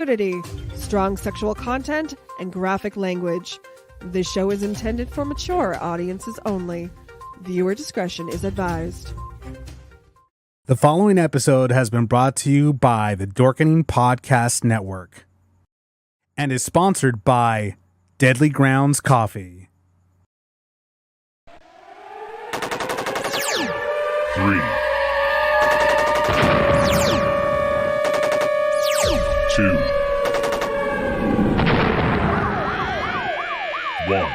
nudity, strong sexual content, and graphic language. This show is intended for mature audiences only. Viewer discretion is advised. The following episode has been brought to you by the Dorkening Podcast Network and is sponsored by Deadly Grounds Coffee. 3, 2, 1.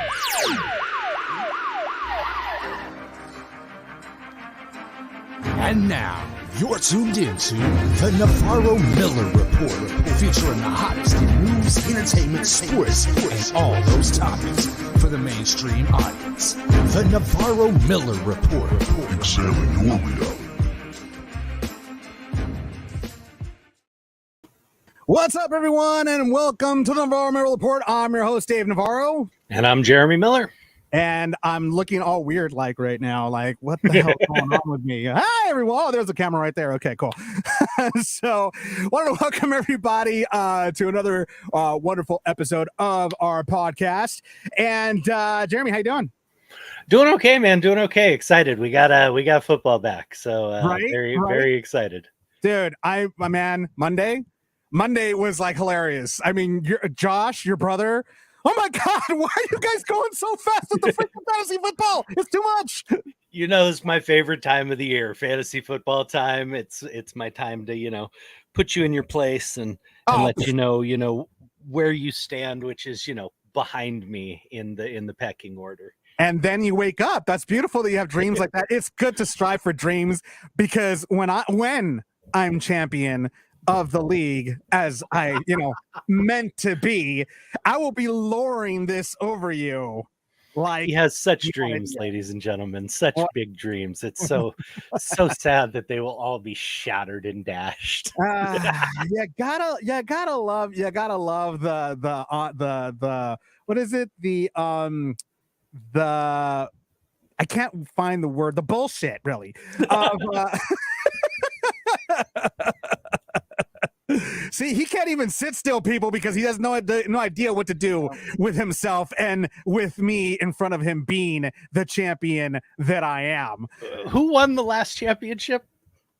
And now, you're tuned into the Navarro-Miller Report, featuring the hottest in news, entertainment, sports, and all those topics for the mainstream audience. The Navarro-Miller Report. Examine your reality. What's up, everyone, and welcome to the Navarro-Miller Report. I'm your host, Dave Navarro. And I'm Jeremy Miller. And I'm looking all weird like right now. Like, what the hell is going on with me? Hi, everyone. Oh, there's a camera right there. Okay, cool. So, wanted to welcome everybody to another wonderful episode of our podcast. And Jeremy, how you doing? Doing okay, man. Doing okay. Excited. We got football back. So very excited. Dude, my man, Monday was like hilarious. I mean, Josh, your brother. Oh my God, why are you guys going so fast with the freaking fantasy football? It's too much. You know, it's my favorite time of the year, fantasy football time. It's my time to, put you in your place and let you know where you stand, which is, behind me in the pecking order. And then you wake up. That's beautiful that you have dreams like that. It's good to strive for dreams because when I'm champion of the league, as I, meant to be, I will be lowering this over you. Like, he has such dreams, ladies and gentlemen, such big dreams. It's so sad that they will all be shattered and dashed. You gotta love the what is it? I can't find the word, the bullshit, really. See, he can't even sit still, people, because he has no idea what to do with himself and with me in front of him being the champion that I am. Who won the last championship?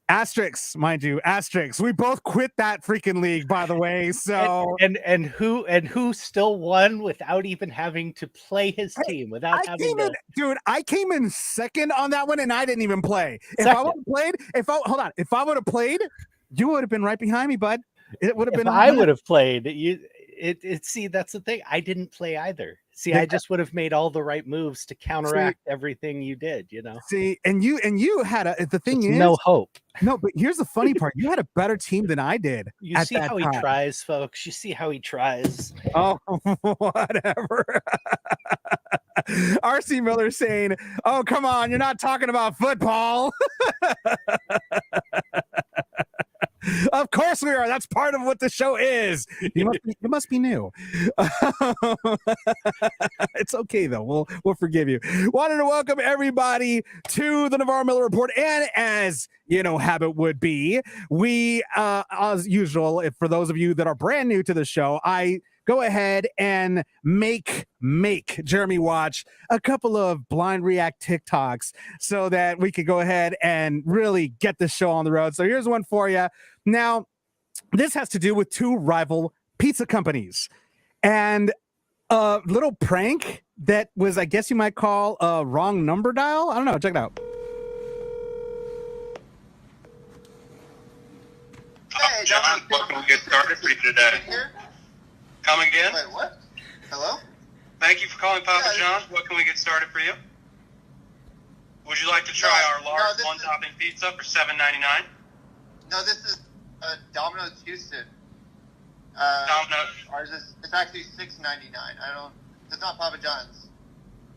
Asterix, mind you, Asterix. We both quit that freaking league, by the way. So and who still won without even having to play his team? I came in second on that one, and I didn't even play. If I would have played, you would have been right behind me, bud. It would have been. I would have played. See, that's the thing. I didn't play either. See, I just would have made all the right moves to counteract everything you did. See, and you had the thing is no hope. No, but here's the funny part. You had a better team than I did. You see how he tries, folks. You see how he tries. Oh, whatever. RC Miller saying, "Oh, come on, you're not talking about football." Of course we are. That's part of what the show is. You must be new. It's okay though. We'll forgive you. Wanted to welcome everybody to the Navarro-Miller Report, and as habit would be, we as usual, for those of you that are brand new to the show, I go ahead and make Jeremy watch a couple of blind react TikToks so that we could go ahead and really get the show on the road. So here's one for you. Now, this has to do with two rival pizza companies and a little prank that was, I guess you might call a wrong number dial. I don't know. Check it out. Hey, John, welcome to get started for you today. Come again? Wait, what? Hello? Thank you for calling Papa John's. What can we get started for you? Would you like to try our large one-topping pizza for $7.99? No, this is Domino's Houston. Domino's. Ours it's actually $6.99. It's not Papa John's.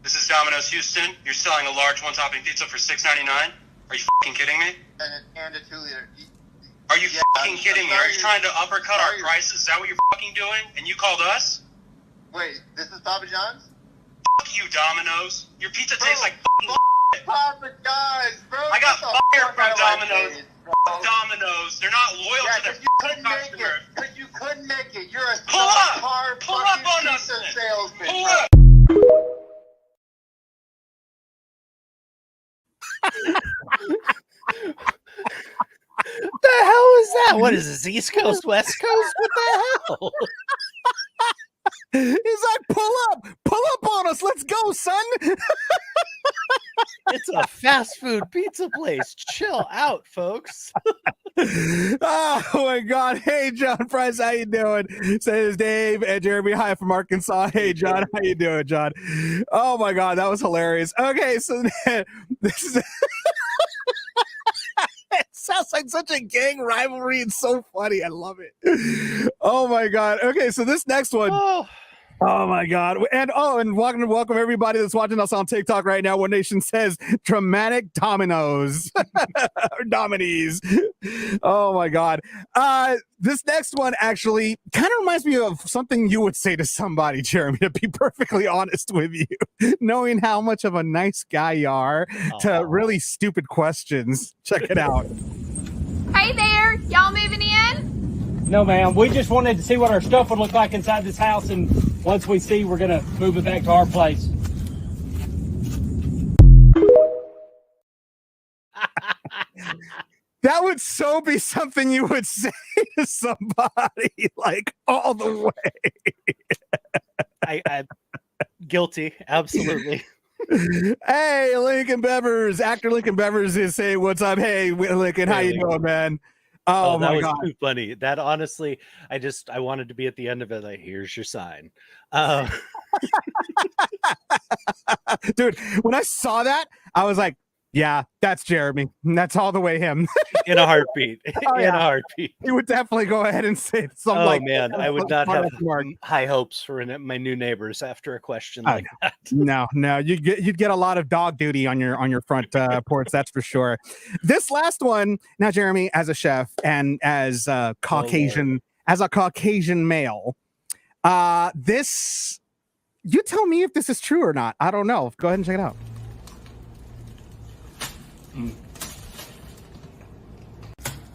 This is Domino's Houston. You're selling a large one-topping pizza for $6.99? Are you fucking kidding me? And a 2-liter. Are you fucking kidding me? Are you trying to uppercut our prices? Is that what you're fucking doing? And you called us? Wait, this is Papa John's? Fuck you, Domino's. Your pizza tastes like fucking Papa John's, bro. I got fired from Domino's. Domino's. They're not loyal Yeah, to their because you couldn't make customers. it. Because you couldn't make it. You're a Pull up! subpar Pull fucking up on us pizza then. salesman. Pull bro. up! The hell is that? What is this? East Coast, West Coast? What the hell? He's like, pull up on us. Let's go, son. It's a fast food pizza place. Chill out, folks. Oh my God. Hey, John Price, how you doing? Says Dave and Jeremy. Hi from Arkansas. Hey, John, how you doing, John? Oh my God, that was hilarious. Okay, so this is. It sounds like such a gang rivalry. It's so funny. I love it. Oh my God. Okay, so this next one. Oh my God. And welcome everybody that's watching us on TikTok right now. One Nation says dramatic dominoes or dominies. Oh my God. This next one actually kind of reminds me of something you would say to somebody, Jeremy, to be perfectly honest with you, knowing how much of a nice guy you are to really stupid questions. Check it out. Hey there, y'all moving in? No, ma'am. We just wanted to see what our stuff would look like inside this house, and once we see, we're gonna move it back to our place. That would so be something you would say to somebody, like, all the way. I'm guilty, absolutely. Hey, Lincoln Bevers, actor Lincoln Bevers is saying, "What's up?" Hey, Lincoln, how you doing, man? Oh that my was God, too funny. That honestly, I wanted to be at the end of it. Like, here's your sign, dude. When I saw that, I was like, "Yeah, that's Jeremy. That's all the way him." in a heartbeat. Oh, in yeah. a heartbeat. He would definitely go ahead and say something Oh like, man, I would not have Mark. high hopes for my new neighbors after a question like that. No, you'd get a lot of dog duty on your front porch, that's for sure. This last one, now, Jeremy, as a chef and as a Caucasian male, this, you tell me if this is true or not. I don't know. Go ahead and check it out.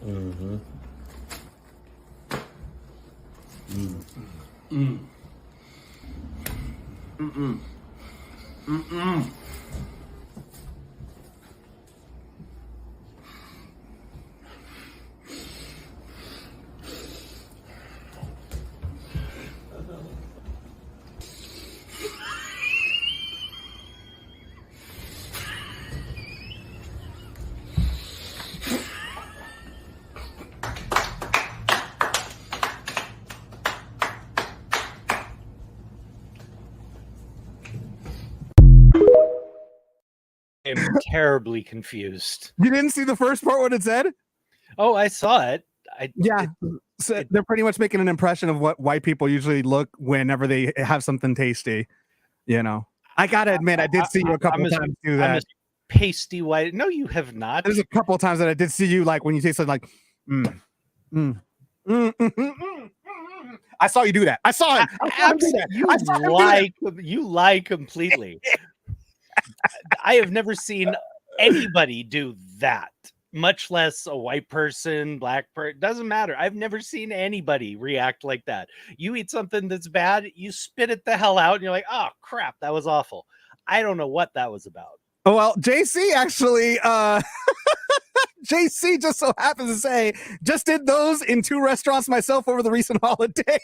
Mm-hmm. I'm terribly confused. You didn't see the first part, what it said? Oh, I saw it. So they're pretty much making an impression of what white people usually look whenever they have something tasty. You know, I gotta admit, I did see you a couple times do that. I'm a pasty white. No, you have not. There's a couple of times that I did see you, like when you taste it, like, I saw you do that. I saw it. You lie completely. I have never seen anybody do that, much less a white person, black person. Doesn't matter. I've never seen anybody react like that. You eat something that's bad, you spit it the hell out, and you're like, oh crap, that was awful. I don't know what that was about. Oh, well, JC actually, JC just so happens to say, just did those in 2 restaurants myself over the recent holiday.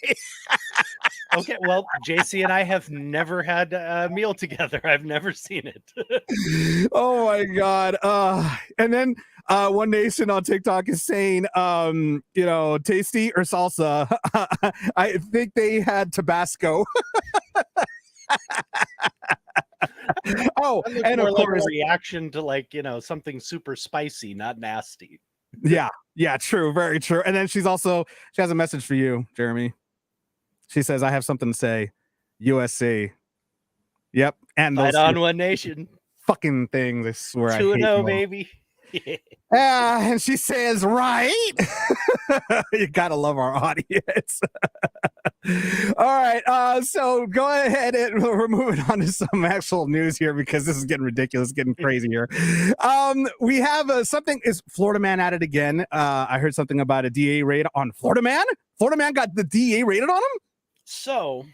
Okay, well, JC and I have never had a meal together. I've never seen it. Oh my God. And then One Nation on TikTok is saying, tasty or salsa. I think they had Tabasco. Oh, and of course, a reaction to something super spicy, not nasty. Yeah, true, very true. And then she has a message for you, Jeremy. She says, "I have something to say, USC." Yep, and Fight on, One Nation. Fucking things. I swear, 2-0, baby. And she says, "Right." You gotta love our audience. All right. So go ahead and we're moving on to some actual news here because this is getting ridiculous, getting crazy here. We have something. Is Florida man at it again? I heard something about a DA raid on Florida man. Florida man got the DA raided on him. So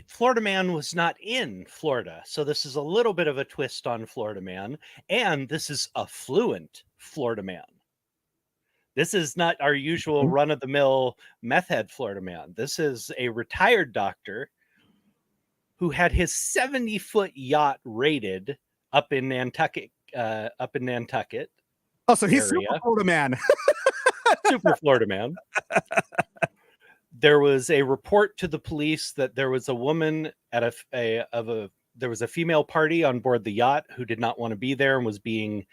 Florida man was not in Florida. So this is a little bit of a twist on Florida man. And this is a fluent Florida man. This is not our usual run-of-the-mill meth head Florida man. This is a retired doctor who had his 70-foot yacht raided up in Nantucket. Oh, so he's super Florida man. Super Florida man. There was a report to the police that there was a woman at there was a female party on board the yacht who did not want to be there and was being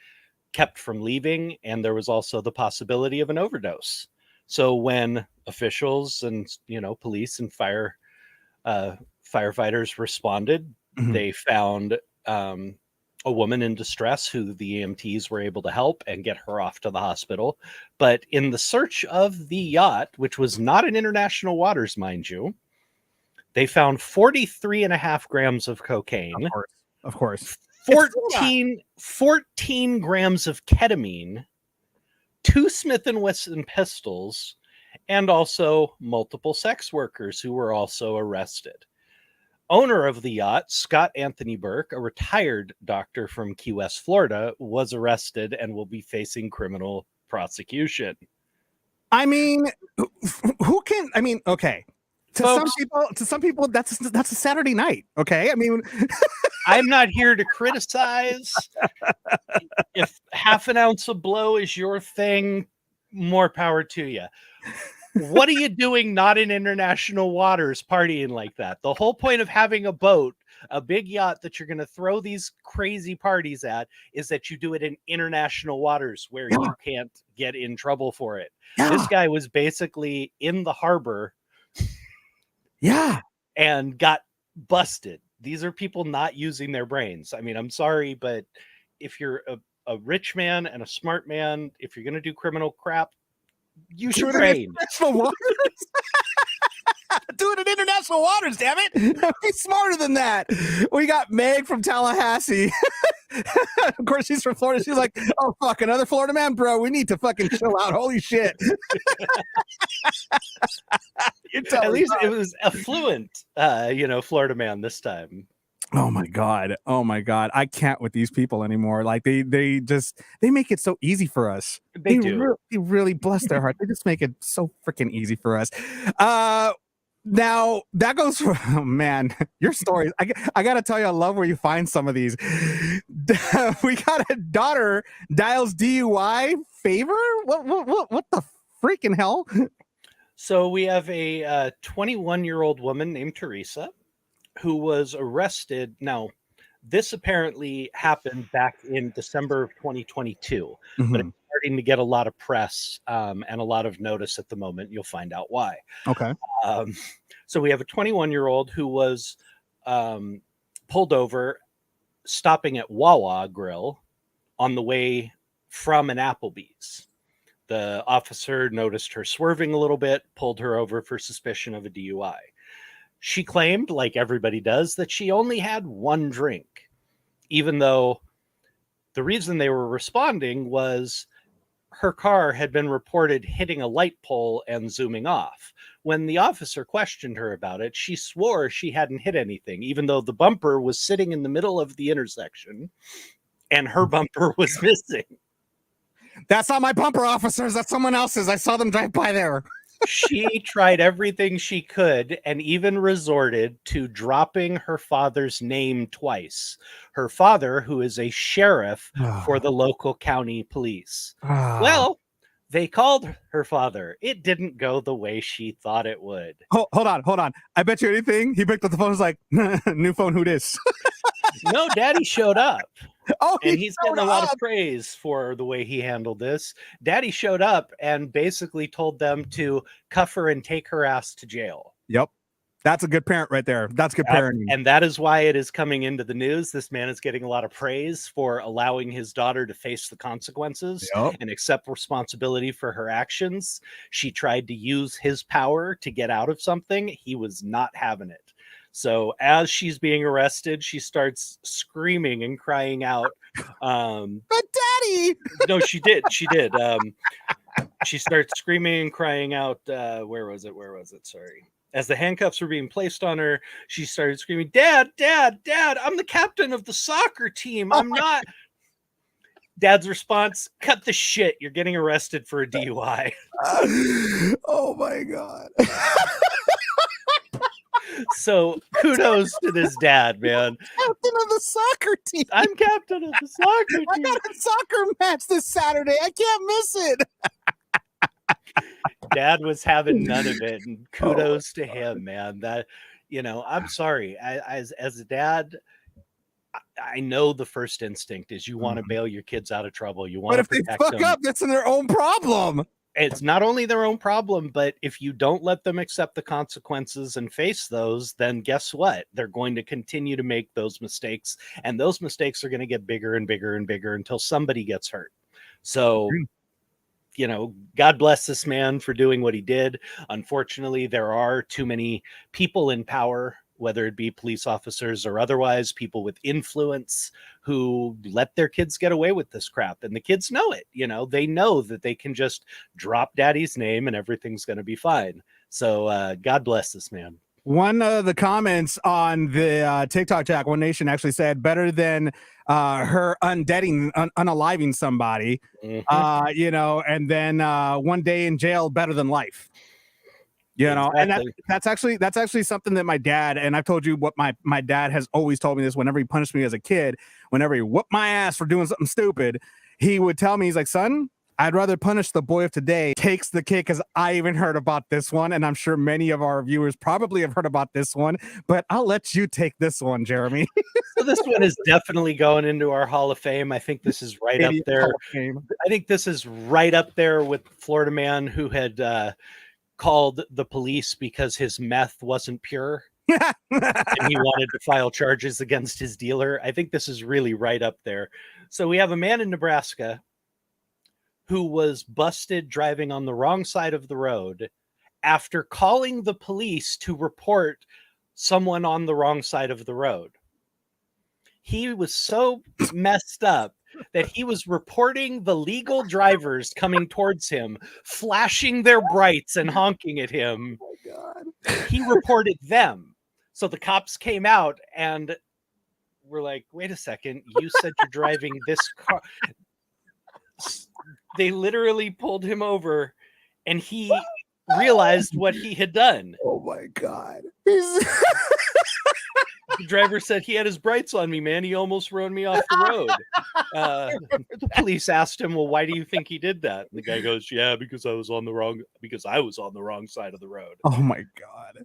kept from leaving, and there was also the possibility of an overdose. So when officials and police and firefighters responded, they found a woman in distress who the EMTs were able to help and get her off to the hospital. But in the search of the yacht, which was not in international waters, mind you, they found 43.5 grams of cocaine. Of course. 14 grams of ketamine, 2 Smith & Wesson pistols, and also multiple sex workers who were also arrested. Owner of the yacht, Scott Anthony Burke, a retired doctor from Key West, Florida, was arrested and will be facing criminal prosecution. I mean, who can? I mean, okay. To some people, that's a Saturday night. Okay, I mean, I'm not here to criticize. If half an ounce of blow is your thing, more power to you. What are you doing not in international waters partying like that? The whole point of having a boat, a big yacht that you're going to throw these crazy parties at, is that you do it in international waters where you can't get in trouble for it. This guy was basically in the harbor. And got busted. These are people not using their brains. I mean, I'm sorry, but if you're a rich man and a smart man, if you're going to do criminal crap, use your brain. Do it in international waters, damn it. Be smarter than that. We got Meg from Tallahassee. Of course, she's from Florida. She's like, oh, fuck, another Florida man, bro. We need to fucking chill out. Holy shit. At least it was a fluent, Florida man this time. Oh my God. I can't with these people anymore. Like they make it so easy for us. They do. They really bless their heart. They just make it so freaking easy for us. Now that goes for, oh man, your stories. I gotta tell you, I love where you find some of these. We got a daughter dials DUI favor. What the freaking hell? So we have a 21-year-old woman named Teresa who was arrested. Now, this apparently happened back in December of 2022, but it's starting to get a lot of press and a lot of notice at the moment. You'll find out why. Okay. So we have a 21-year-old who was pulled over, stopping at Wawa Grill on the way from an Applebee's. The officer noticed her swerving a little bit, pulled her over for suspicion of a DUI. She claimed, like everybody does, that she only had one drink, even though the reason they were responding was her car had been reported hitting a light pole and zooming off. When the officer questioned her about it, she swore she hadn't hit anything, even though the bumper was sitting in the middle of the intersection and her bumper was missing. That's not my bumper, officers. That's someone else's. I saw them drive by there. She tried everything she could and even resorted to dropping her father's name twice. Her father, who is a sheriff for the local county police. Well, they called her father. It didn't go the way she thought it would. Hold on. I bet you anything. He picked up the phone and was like, new phone, who dis? No, Daddy showed up. Oh, and he's getting a lot of praise for the way he handled this. Daddy showed up and basically told them to cuff her and take her ass to jail. Yep. That's a good parent right there. That's good parenting. And that is why it is coming into the news. This man is getting a lot of praise for allowing his daughter to face the consequences and accept responsibility for her actions. She tried to use his power to get out of something. He was not having it. So as she's being arrested, she starts screaming and crying out. But daddy! No, she did. She did. She starts screaming and crying out. Where was it? Sorry. As the handcuffs were being placed on her, she started screaming, Dad, I'm the captain of the soccer team. I'm not. Dad's response, cut the shit. You're getting arrested for a DUI. Oh, my God. So kudos to this dad, man. Captain of the soccer team. I'm captain of the soccer team. I got a soccer match this Saturday. I can't miss it. Dad was having none of it, and kudos to him, man. That, I'm sorry. As a dad, I know the first instinct is you want to bail your kids out of trouble. You want to protect them. But if they fuck up, that's their own problem. It's not only their own problem, but if you don't let them accept the consequences and face those, then guess what? They're going to continue to make those mistakes, and those mistakes are going to get bigger and bigger and bigger until somebody gets hurt. So, God bless this man for doing what he did. Unfortunately, there are too many people in power, whether it be police officers or otherwise, people with influence who let their kids get away with this crap. And the kids know it. They know that they can just drop daddy's name and everything's going to be fine. So God bless this man. One of the comments on the TikTok chat, One Nation actually said better than her unaliving somebody, and then 1 day in jail better than life. Exactly. And that's actually something that my dad, and I've told you what my dad has always told me this whenever he punished me as a kid, whenever he whooped my ass for doing something stupid, he would tell me, he's like, son, I'd rather punish the boy of today. Takes the kid, because I even heard about this one, and I'm sure many of our viewers probably have heard about this one, but I'll let you take this one, Jeremy. So this one is definitely going into our Hall of Fame. I think this is right up there. I think this is right up there with Florida man who had called the police because his meth wasn't pure. And he wanted to file charges against his dealer. I think this is really right up there. So we have a man in Nebraska who was busted driving on the wrong side of the road after calling the police to report someone on the wrong side of the road. He was so messed up that he was reporting the legal drivers coming towards him, flashing their brights and honking at him. Oh my God. He reported them. So the cops came out and were like, wait a second, you said you're driving this car. They literally pulled him over and he realized what he had done. Oh my God. The driver said he had his brights on me, man. He almost rode me off the road. The police asked him, well, why do you think he did that? And the guy goes, yeah, because I was on the wrong side of the road. Oh my God.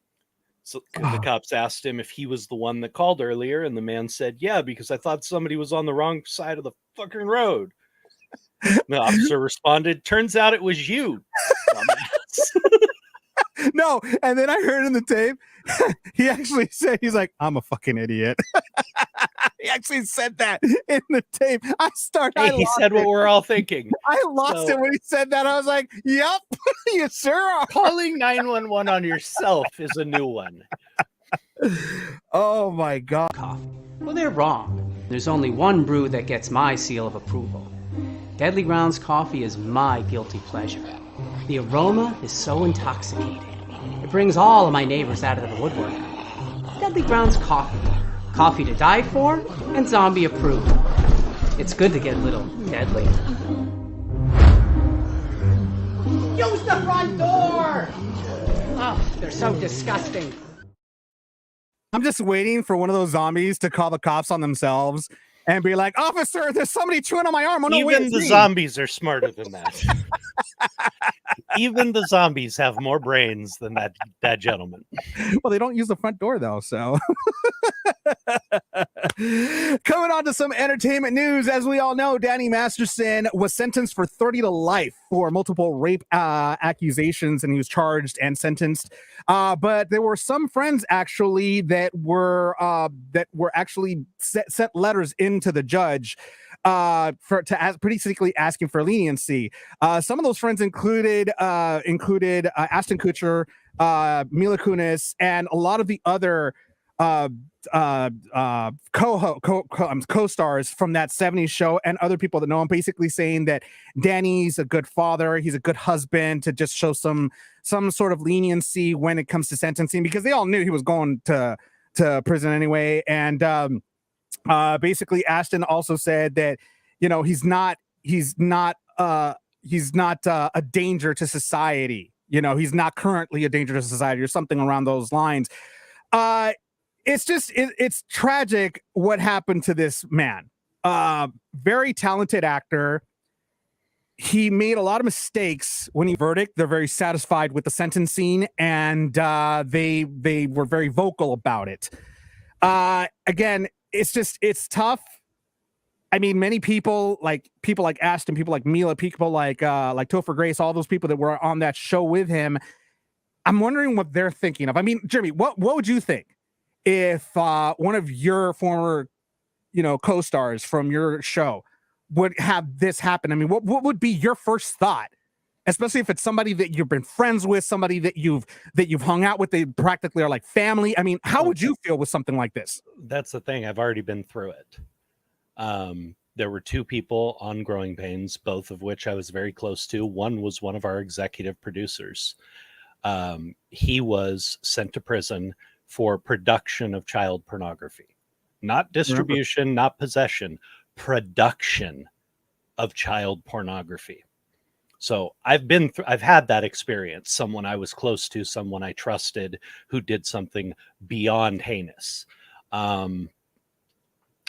So the cops asked him if he was the one that called earlier. And the man said, yeah, because I thought somebody was on the wrong side of the fucking road. The officer responded, turns out it was you. No, and then I heard in the tape, he actually said, he's like, I'm a fucking idiot. He actually said that in the tape. He said what we're all thinking. I lost it when he said that. I was like, yep, you sure are. Calling 911 on yourself is a new one. Oh my God. Well, they're wrong. There's only one brew that gets my seal of approval. Deadly Grounds coffee is my guilty pleasure. The aroma is so intoxicating. It brings all of my neighbors out of the woodwork. Deadly Grounds coffee. Coffee to die for and zombie approved. It's good to get a little deadly. Use the front door! Oh, they're so disgusting. I'm just waiting for one of those zombies to call the cops on themselves and be like, officer, there's somebody chewing on my arm. Oh, no, even the zombies are smarter than that. Even the zombies have more brains than that gentleman. Well, they don't use the front door, though, so. Coming on to some entertainment news. As we all know, Danny Masterson was sentenced for 30 to life for multiple rape accusations, and he was charged and sentenced. But there were some friends actually that were actually sent letters into the judge basically asking for leniency. Some of those friends included Ashton Kutcher, Mila Kunis, and a lot of the other co-stars from that 70s show, and other people that know him, basically saying that Danny's a good father, he's a good husband, to just show some sort of leniency when it comes to sentencing, because they all knew he was going to prison anyway. And basically Ashton also said that, you know, he's not a danger to society. You know, he's not currently a danger to society, or something around those lines. It's tragic what happened to this man. Very talented actor. He made a lot of mistakes when he verdict. They're very satisfied with the sentencing, and they were very vocal about it. Again, it's tough. I mean, many people like Ashton, people like Mila, people like Topher Grace, all those people that were on that show with him. I'm wondering what they're thinking of. I mean, Jeremy, what would you think if one of your former, co-stars from your show would have this happen? I mean, what would be your first thought, especially if it's somebody that you've been friends with, somebody that you've hung out with, they practically are like family? I mean, how would you feel with something like this? That's the thing. I've already been through it. There were two people on Growing Pains, both of which I was very close to. One was one of our executive producers. He was sent to prison for production of child pornography, not distribution, not possession, production of child pornography. So I've had that experience. Someone I was close to, someone I trusted, who did something beyond heinous.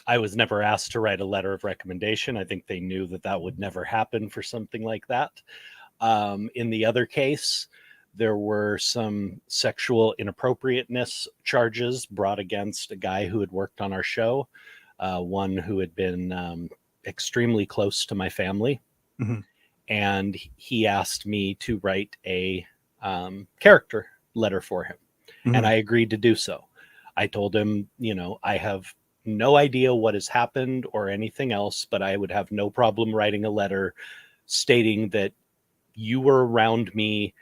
I was never asked to write a letter of recommendation. I think they knew that would never happen for something like that. In the other case, there were some sexual inappropriateness charges brought against a guy who had worked on our show, one who had been extremely close to my family. Mm-hmm. And he asked me to write a character letter for him. Mm-hmm. And I agreed to do so. I told him, I have no idea what has happened or anything else, but I would have no problem writing a letter stating that you were around me,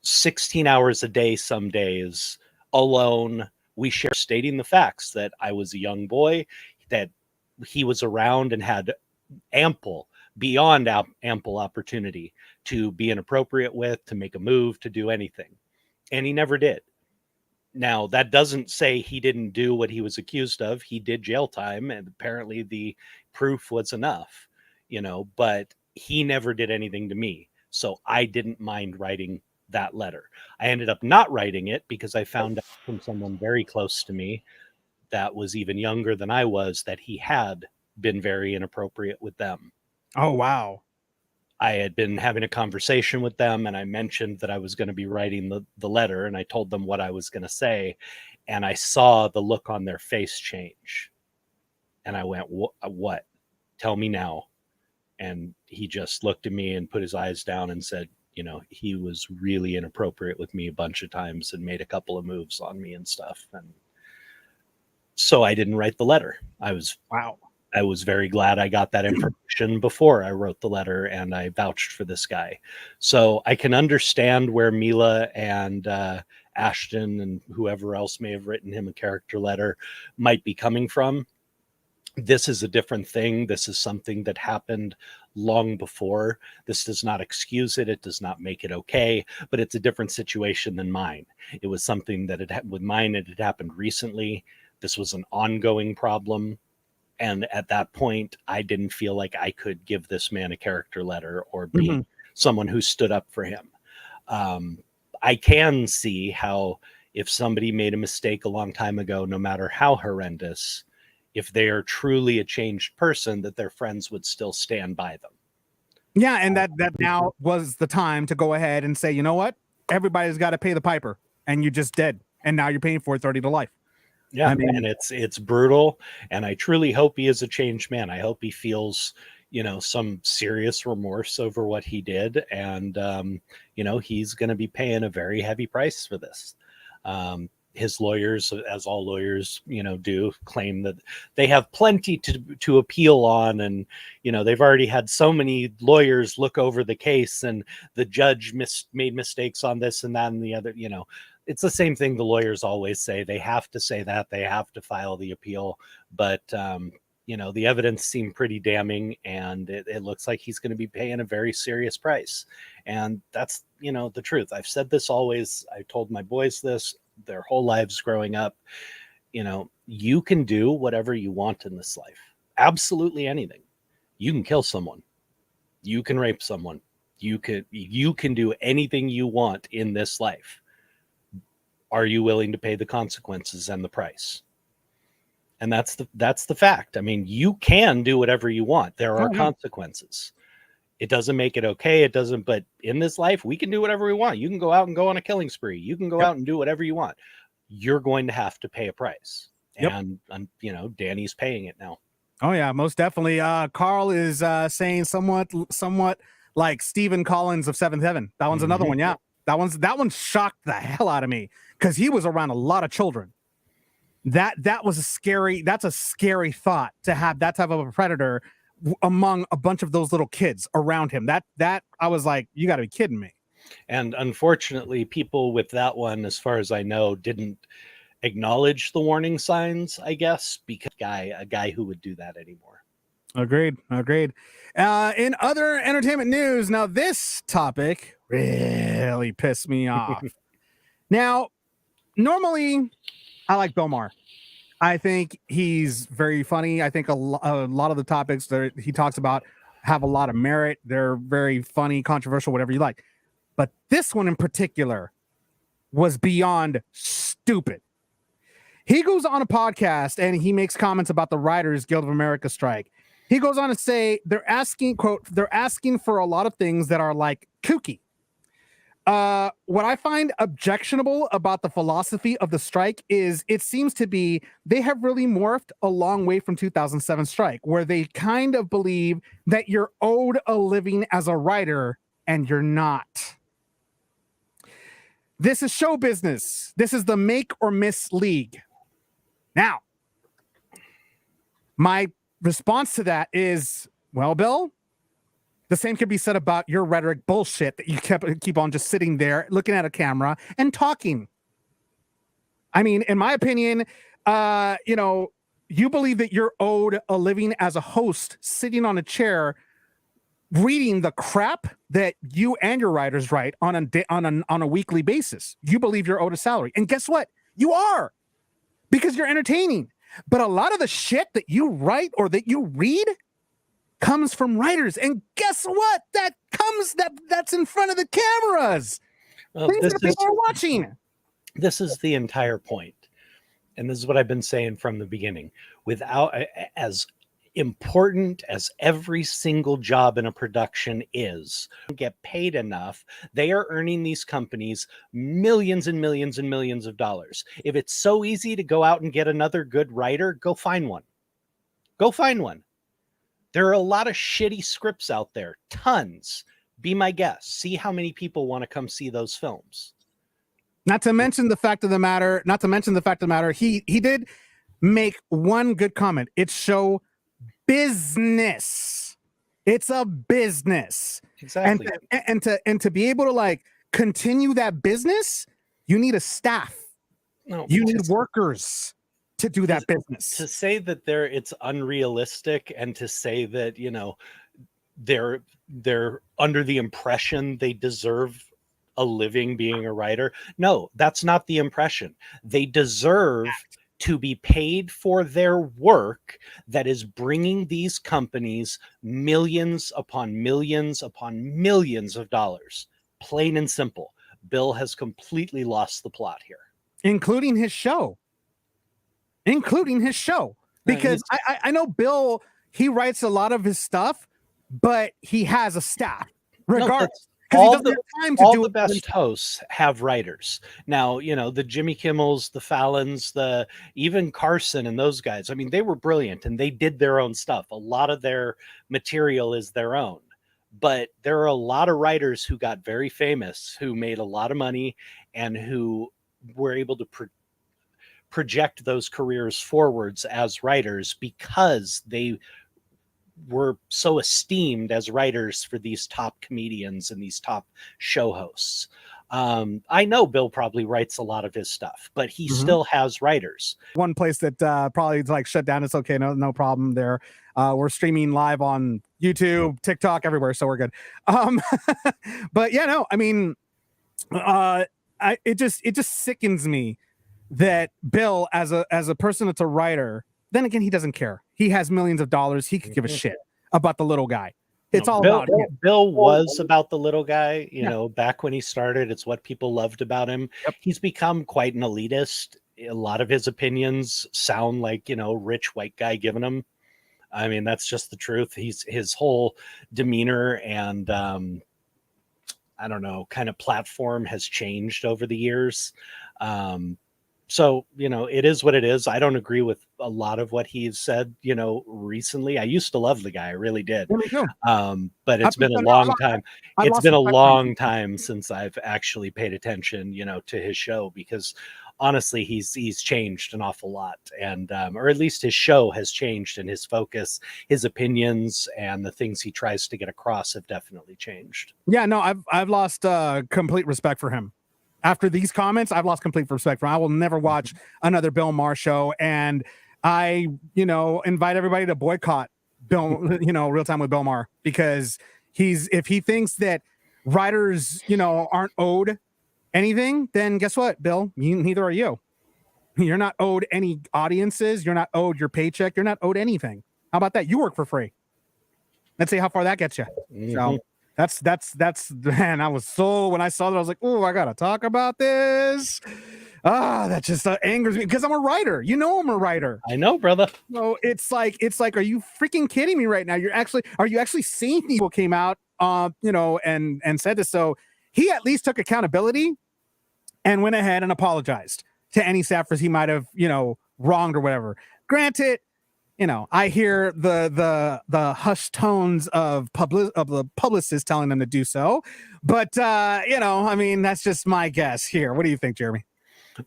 16 hours a day, some days, alone. We share, stating the facts that I was a young boy, that he was around and had beyond ample opportunity to be inappropriate with, to make a move, to do anything. And he never did. Now, that doesn't say he didn't do what he was accused of. He did jail time, and apparently the proof was enough, but he never did anything to me. So I didn't mind writing that letter. I ended up not writing it because I found out from someone very close to me that was even younger than I was that he had been very inappropriate with them. Oh, wow. I had been having a conversation with them, and I mentioned that I was going to be writing the letter, and I told them what I was going to say, and I saw the look on their face change. And I went, what? Tell me now. And he just looked at me and put his eyes down and said, he was really inappropriate with me a bunch of times and made a couple of moves on me and stuff. And so I didn't write the letter. I was very glad I got that information before I wrote the letter, and I vouched for this guy. So I can understand where Mila and Ashton and whoever else may have written him a character letter might be coming from. This is a different thing. This is something that happened long before. This does not excuse it. It does not make it okay, but it's a different situation than mine. It was something that with mine, it had happened recently. This was an ongoing problem. And at that point, I didn't feel like I could give this man a character letter or be someone who stood up for him. I can see how if somebody made a mistake a long time ago, no matter how horrendous, if they are truly a changed person, that their friends would still stand by them. Yeah, and that now was the time to go ahead and say, you know what? Everybody's got to pay the piper, and you just did. And now you're paying for it 30 to life. Yeah, I mean, and it's brutal, and I truly hope he is a changed man. I hope he feels, some serious remorse over what he did, and he's going to be paying a very heavy price for this. His lawyers, as all lawyers, do, claim that they have plenty to appeal on, and they've already had so many lawyers look over the case, and the judge made mistakes on this and that and the other. It's the same thing the lawyers always say. They have to say that, they have to file the appeal, but the evidence seemed pretty damning, and it looks like he's going to be paying a very serious price. And that's the truth. I've said this always. I told my boys this their whole lives growing up. You can do whatever you want in this life, absolutely anything. You can kill someone, you can rape someone, you can do anything you want in this life. Are you willing to pay the consequences and the price? And that's the fact. I mean, you can do whatever you want. There are consequences. It doesn't make it okay. It doesn't. But in this life, we can do whatever we want. You can go out and go on a killing spree. You can go out and do whatever you want. You're going to have to pay a price. And Danny's paying it now. Oh yeah, most definitely. Carl is saying somewhat like Stephen Collins of Seventh Heaven. That one's another one. Yeah, that one shocked the hell out of me because he was around a lot of children. That's a scary thought to have that type of a predator among a bunch of those little kids around him. That I was like, you got to be kidding me. And unfortunately, people with that one, as far as I know, didn't acknowledge the warning signs, I guess, because a guy who would do that anymore. Agreed. In other entertainment news, now this topic really pissed me off. Now, normally, I like Bill Maher. I think he's very funny. I think a lot of the topics that he talks about have a lot of merit. They're very funny, controversial, whatever you like. But this one in particular was beyond stupid. He goes on a podcast and he makes comments about the Writers Guild of America strike. He goes on to say they're asking for a lot of things that are like kooky. What I find objectionable about the philosophy of the strike is it seems to be they have really morphed a long way from 2007 strike, where they kind of believe that you're owed a living as a writer and you're not. This is show business. This is the make or miss league. Now, my response to that is, well, Bill, the same can be said about your rhetoric bullshit that you keep on just sitting there looking at a camera and talking. I mean, in my opinion, you believe that you're owed a living as a host sitting on a chair reading the crap that you and your writers write on a weekly basis. You believe you're owed a salary. And guess what? You are, because you're entertaining. But a lot of the shit that you write or that you read comes from writers. And guess what? That's in front of the cameras. Well, Things that people are watching. This is the entire point. And this is what I've been saying from the beginning. Without, as important as every single job in a production is, get paid enough, they are earning these companies millions and millions and millions of dollars. If it's so easy to go out and get another good writer, go find one. There are a lot of shitty scripts out there, tons. Be my guest. See how many people want to come see those films. Not to mention the fact of the matter, he did make one good comment. It's show business. It's a business. Exactly. And to be able to like continue that business, you need a staff. No, you need workers to do that business. To say that it's unrealistic, and to say that they're under the impression they deserve a living being a writer. No, that's not the impression. They deserve to be paid for their work that is bringing these companies millions upon millions upon millions of dollars. Plain and simple. Bill has completely lost the plot here. Including his show. Because I know Bill, he writes a lot of his stuff, but he has a staff regardless. because he doesn't have time to do the it. best hosts have writers. Now, the Jimmy Kimmels, the Fallons, even Carson and those guys. I mean, they were brilliant and they did their own stuff. A lot of their material is their own. But there are a lot of writers who got very famous, who made a lot of money, and who were able to project those careers forwards as writers because they were so esteemed as writers for these top comedians and these top show hosts. I know Bill probably writes a lot of his stuff, but he still has writers. One place that probably like shut down. It's okay. No problem there. We're streaming live on YouTube, TikTok, everywhere. So we're good. But yeah, no, I mean, it just sickens me that Bill, as a person that's a writer, then again, he doesn't care. He has millions of dollars. He could give a shit about the little guy. It's all about him. Bill was about the little guy, back when he started. It's what people loved about him. Yep. He's become quite an elitist. A lot of his opinions sound like, rich white guy giving them. I mean, that's just the truth. His whole demeanor and, I don't know, kind of platform has changed over the years. So, it is what it is. I don't agree with a lot of what he's said, recently. I used to love the guy. I really did. But it's been a long time. It's been a long time since I've actually paid attention, to his show, because honestly, he's changed an awful lot. And, or at least his show has changed, and his focus, his opinions, and the things he tries to get across have definitely changed. Yeah, no, I've lost complete respect for him. After these comments, I've lost complete respect for him. I will never watch another Bill Maher show. And I, invite everybody to boycott Bill, Real Time with Bill Maher, because if he thinks that writers, aren't owed anything, then guess what, Bill? Neither are you. You're not owed any audiences. You're not owed your paycheck. You're not owed anything. How about that? You work for free. Let's see how far that gets you. So that's man, I was so, when I saw that, I was like, oh, I gotta talk about this. That just angers me, because I'm a writer. I'm a writer. I know, brother. So it's like, are you freaking kidding me right now? Are you actually seeing people came out, and said this? So he at least took accountability and went ahead and apologized to any staffers he might have, wronged or whatever. Granted, I hear the hushed tones of the publicists telling them to do so, but I mean, that's just my guess here. What do you think, Jeremy?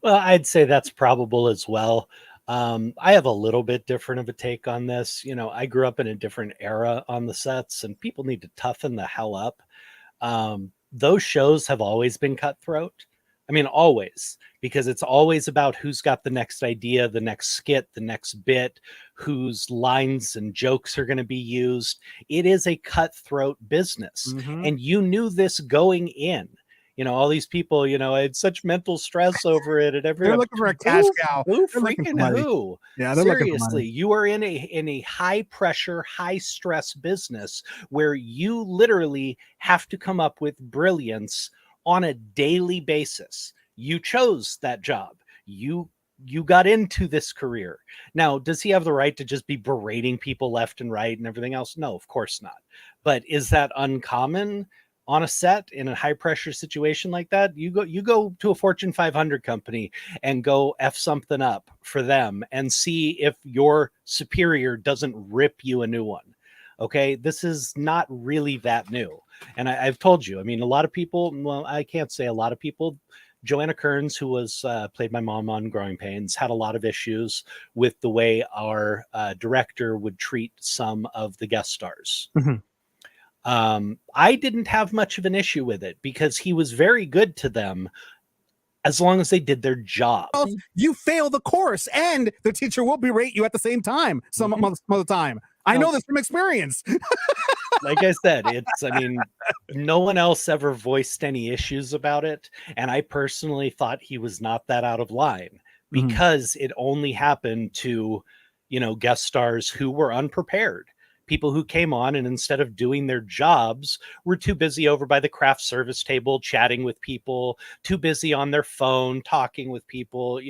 Well, I'd say that's probable as well. I have a little bit different of a take on this. I grew up in a different era on the sets, and people need to toughen the hell up. Those shows have always been cutthroat. I mean, always, because it's always about who's got the next idea, the next skit, the next bit, whose lines and jokes are going to be used. It is a cutthroat business. And you knew this going in. All these people, I had such mental stress over it. And they're looking for a cash cow. Who freaking who? Yeah, they're seriously, you are in a high pressure, high stress business where you literally have to come up with brilliance on a daily basis. You chose that job. You got into this career. Now, does he have the right to just be berating people left and right and everything else? No, of course not. But is that uncommon on a set in a high pressure situation like that? You go to a Fortune 500 company and go F something up for them and see if your superior doesn't rip you a new one. Okay, this is not really that new. And I've told you, I mean, a lot of people, well, I can't say a lot of people, Joanna Kearns, who was played my mom on Growing Pains, had a lot of issues with the way our director would treat some of the guest stars. I didn't have much of an issue with it because he was very good to them as long as they did their job. You fail the course and the teacher will berate you at the same time some of the time. I know this from experience. Like I said, I mean, no one else ever voiced any issues about it. And I personally thought he was not that out of line because it only happened to, guest stars who were unprepared. People who came on and instead of doing their jobs were too busy over by the craft service table, chatting with people, too busy on their phone, talking with people,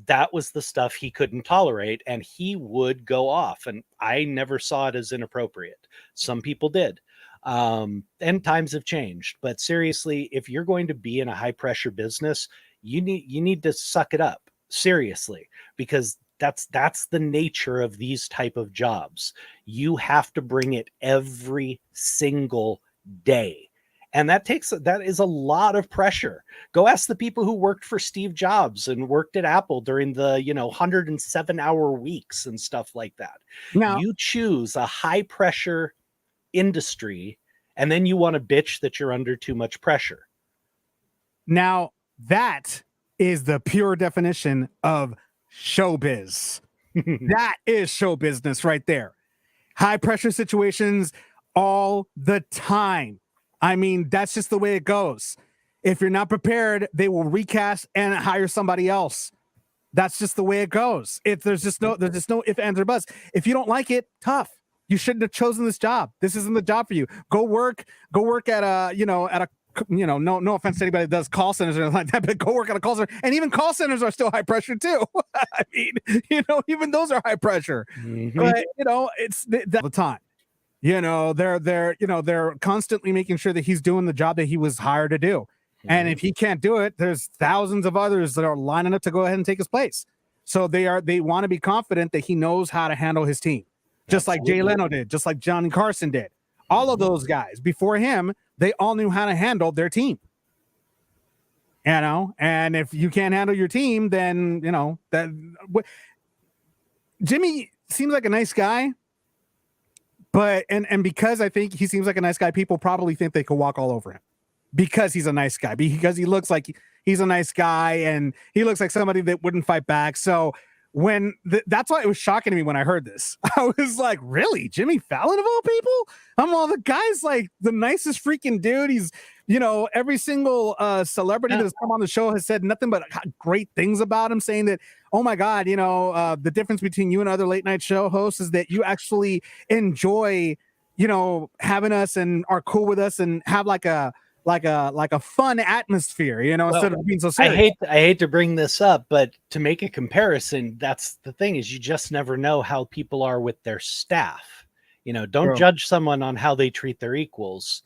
that was the stuff he couldn't tolerate, and he would go off, and I never saw it as inappropriate. Some people did. And times have changed. But seriously, if you're going to be in a high pressure business, you need to suck it up seriously, because that's the nature of these type of jobs. You have to bring it every single day. And that is a lot of pressure. Go ask the people who worked for Steve Jobs and worked at Apple during the 107-hour weeks and stuff like that. Now, you choose a high pressure industry, and then you want to bitch that you're under too much pressure. Now that is the pure definition of showbiz. That is show business right there. High pressure situations all the time. I mean, that's just the way it goes. If you're not prepared, they will recast and hire somebody else. That's just the way it goes. There's just no if, ands, or buts. If you don't like it, tough. You shouldn't have chosen this job. This isn't the job for you. Go work at a no offense to anybody that does call centers or anything like that, but go work at a call center. And even call centers are still high pressure too. I mean, even those are high pressure. Mm-hmm. But it's the time. They're constantly making sure that he's doing the job that he was hired to do. Mm-hmm. And if he can't do it, there's thousands of others that are lining up to go ahead and take his place. So they want to be confident that he knows how to handle his team. Just like Jay Leno did, just like Johnny Carson did. All of those guys before him, they all knew how to handle their team. And if you can't handle your team, then Jimmy seems like a nice guy, but and because I think he seems like a nice guy, people probably think they could walk all over him because he's a nice guy, because he looks like he's a nice guy and he looks like somebody that wouldn't fight back. So that's why it was shocking to me when I heard this. I was like, really? Jimmy Fallon of all people? The guy's like the nicest freaking dude. He's, every single celebrity that's come on the show has said nothing but great things about him, saying that, oh my God, the difference between you and other late night show hosts is that you actually enjoy, having us and are cool with us and have like a fun atmosphere, instead of being so serious. I hate to bring this up, but to make a comparison, that's the thing, is you just never know how people are with their staff. Don't judge someone on how they treat their equals.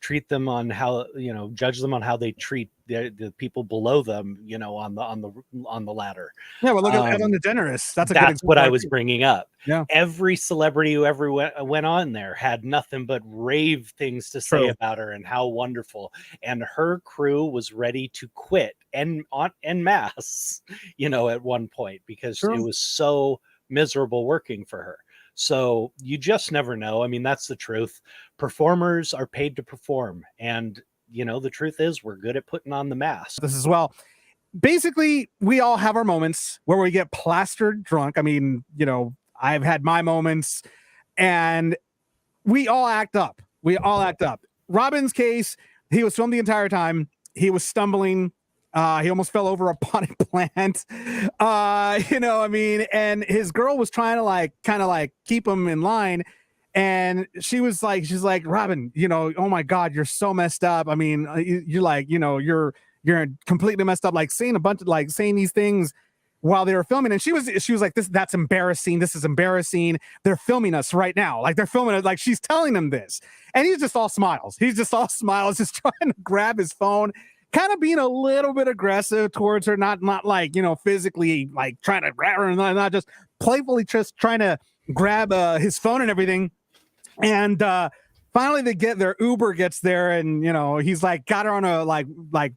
Treat them on how, judge them on how they treat the people below them, on the ladder. Yeah, well, look at Ellen DeGeneres. That's what I was bringing up. Yeah. Every celebrity who ever went on there had nothing but rave things to say about her and how wonderful. And her crew was ready to quit en masse, at one point, because it was so miserable working for her. So you just never know. I mean, that's the truth. Performers are paid to perform. And, the truth is we're good at putting on the mask. This as well. Basically, we all have our moments where we get plastered drunk. I mean, I've had my moments and we all act up. Robin's case, he was filmed the entire time. He was stumbling. He almost fell over a potted plant. And his girl was trying to kind of keep him in line. And she's like, Robin, oh my God, you're so messed up. I mean, you're completely messed up, saying a bunch of saying these things while they were filming. And she was like, that's embarrassing. This is embarrassing. They're filming us right now. They're filming it. She's telling him this. And he's just all smiles. Just trying to grab his phone, kind of being a little bit aggressive towards her, not physically trying to grab her, and not just playfully just trying to grab his phone and everything. And finally their Uber gets there, and he's got her on a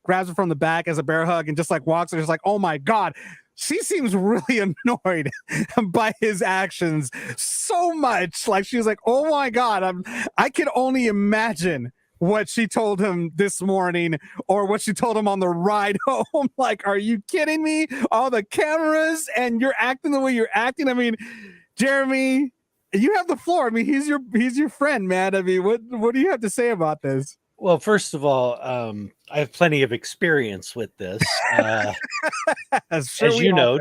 grabs her from the back as a bear hug and just walks her, just oh my God. She seems really annoyed by his actions so much. She was like, oh my God, I can only imagine what she told him this morning or what she told him on the ride home. Are you kidding me? All the cameras and you're acting the way you're acting. I mean, Jeremy, you have the floor. I mean, he's your friend, man. I mean, what do you have to say about this? Well, first of all, I have plenty of experience with this. As you know,